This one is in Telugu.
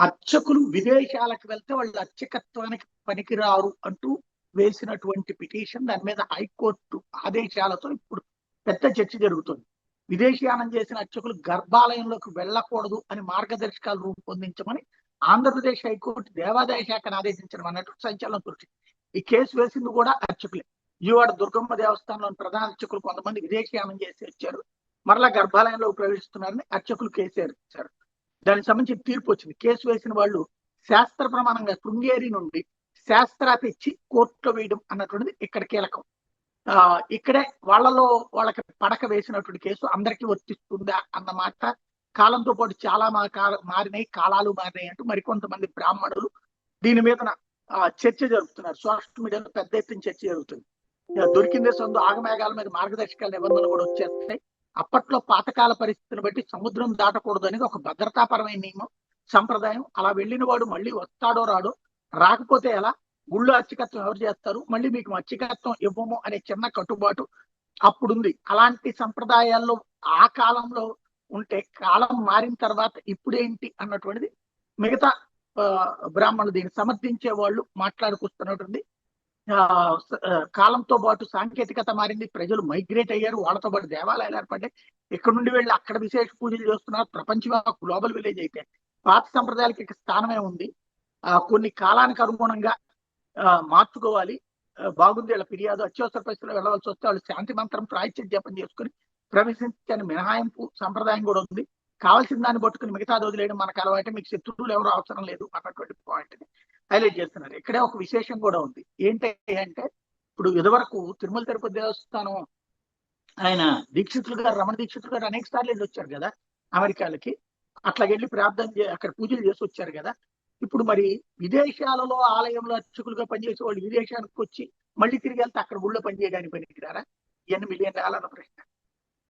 అర్చకులు విదేశాలకు వెళ్తే వాళ్ళు అర్చకత్వానికి పనికిరారు అంటూ వేసినటువంటి పిటిషన్, దాని మీద హైకోర్టు ఆదేశాలతో ఇప్పుడు పెద్ద చర్చ జరుగుతుంది. విదేశీయానం చేసిన అర్చకులు గర్భాలయంలోకి వెళ్ళకూడదు అని మార్గదర్శకాలు రూపొందించమని ఆంధ్రప్రదేశ్ హైకోర్టు దేవాదాయ శాఖను ఆదేశించడం అన్నట్టు సంచలనం కురిచింది. ఈ కేసు వేసింది కూడా అర్చకులే. విజయవాడ దుర్గమ్మ దేవస్థానంలోని ప్రధాన అర్చకులు కొంతమంది విదేశీయానం చేసి వచ్చారు, మరలా గర్భాలయంలో ప్రవేశిస్తున్నారని అర్చకులు కేసు వేశారు. దానికి సంబంధించి తీర్పు వచ్చింది. కేసు వేసిన వాళ్ళు శాస్త్ర ప్రమాణంగా శృంగేరి నుండి శాస్త్ర తెచ్చి కోర్టులో వేయడం అన్నటువంటిది ఇక్కడ కీలకం. ఇక్కడే వాళ్ళకి పడక వేసినటువంటి కేసు అందరికీ వర్తిస్తుందా అన్నమాట కాలంతో పాటు చాలా మారినాయి, కాలాలు మారినాయి అంటూ మరికొంతమంది బ్రాహ్మణులు దీని మీద చర్చ జరుపుతున్నారు. సోషల్ మీడియాలో పెద్ద ఎత్తున చర్చ జరుగుతుంది. దొరికిందే సొంత ఆగమేఘాల మీద మార్గదర్శకాల నిబంధనలు కూడా వచ్చేస్తాయి. అప్పట్లో పాతకాల పరిస్థితిని బట్టి సముద్రం దాటకూడదు అనేది ఒక భద్రతాపరమైన నియమం, సంప్రదాయం. అలా వెళ్ళిన వాడు మళ్ళీ వస్తాడో రాడో, రాకపోతే ఎలా, గుళ్ళు అర్చకత్వం ఎవరు చేస్తారు, మళ్ళీ మీకు అర్చకత్వం ఇవ్వము అనే చిన్న కట్టుబాటు అప్పుడుంది. అలాంటి సంప్రదాయాల్లో ఆ కాలంలో ఉంటే కాలం మారిన తర్వాత ఇప్పుడేంటి అన్నటువంటిది మిగతా బ్రాహ్మణులు దీన్ని సమర్థించే వాళ్ళు మాట్లాడుకొస్తున్నటువంటి. కాలంతో పాటు సాంకేతికత మారింది, ప్రజలు మైగ్రేట్ అయ్యారు, వాళ్ళతో పాటు దేవాలయాలు ఏర్పడ్డాయి. ఇక్కడ నుండి వెళ్ళి అక్కడ విశేష పూజలు చేస్తున్నారు. ప్రపంచవ్యాప్త గ్లోబల్ విలేజ్ అయితే పాత సంప్రదాయాలకి ఇక్కడ స్థానమే ఉంది. కొన్ని కాలానికి అనుగుణంగా మార్చుకోవాలి. బాగుంది వీళ్ళ ఫిర్యాదు, అత్యవసర పరిస్థితుల్లో వెళ్ళవలసి వస్తే వాళ్ళు శాంతి మంత్రం ప్రాయశ్చిత్త జపం చేసుకుని ప్రవేశించని మినహాయింపు సంప్రదాయం కూడా ఉంది. కావాల్సిన దాన్ని పట్టుకుని మిగతా వదిలేయడం మనకు అలవాటే, మీకు శత్రువులు ఎవరు అవసరం లేదు అన్నటువంటి పాయింట్ ని హైలైట్ చేస్తున్నారు. ఇక్కడే ఒక విశేషం కూడా ఉంది. ఏంటంటే ఇప్పుడు ఇదివరకు తిరుమల తిరుపతి దేవస్థానం ఆయన దీక్షితులు గారు, రమణ దీక్షితులు గారు అనేక సార్లు వెళ్ళి వచ్చారు కదా అమెరికాలకి. అట్లా వెళ్ళి ప్రార్థన అక్కడ పూజలు చేసి వచ్చారు కదా. ఇప్పుడు మరి విదేశాలలో ఆలయంలో అర్చకులుగా పనిచేసే వాళ్ళు విదేశానికి వచ్చి మళ్ళీ తిరిగి వెళ్తే అక్కడ ఊళ్ళో పనిచేయడానికి పనికిరారా? ఇవన్నీ మిలియన్ డాలర్ల ప్రశ్న.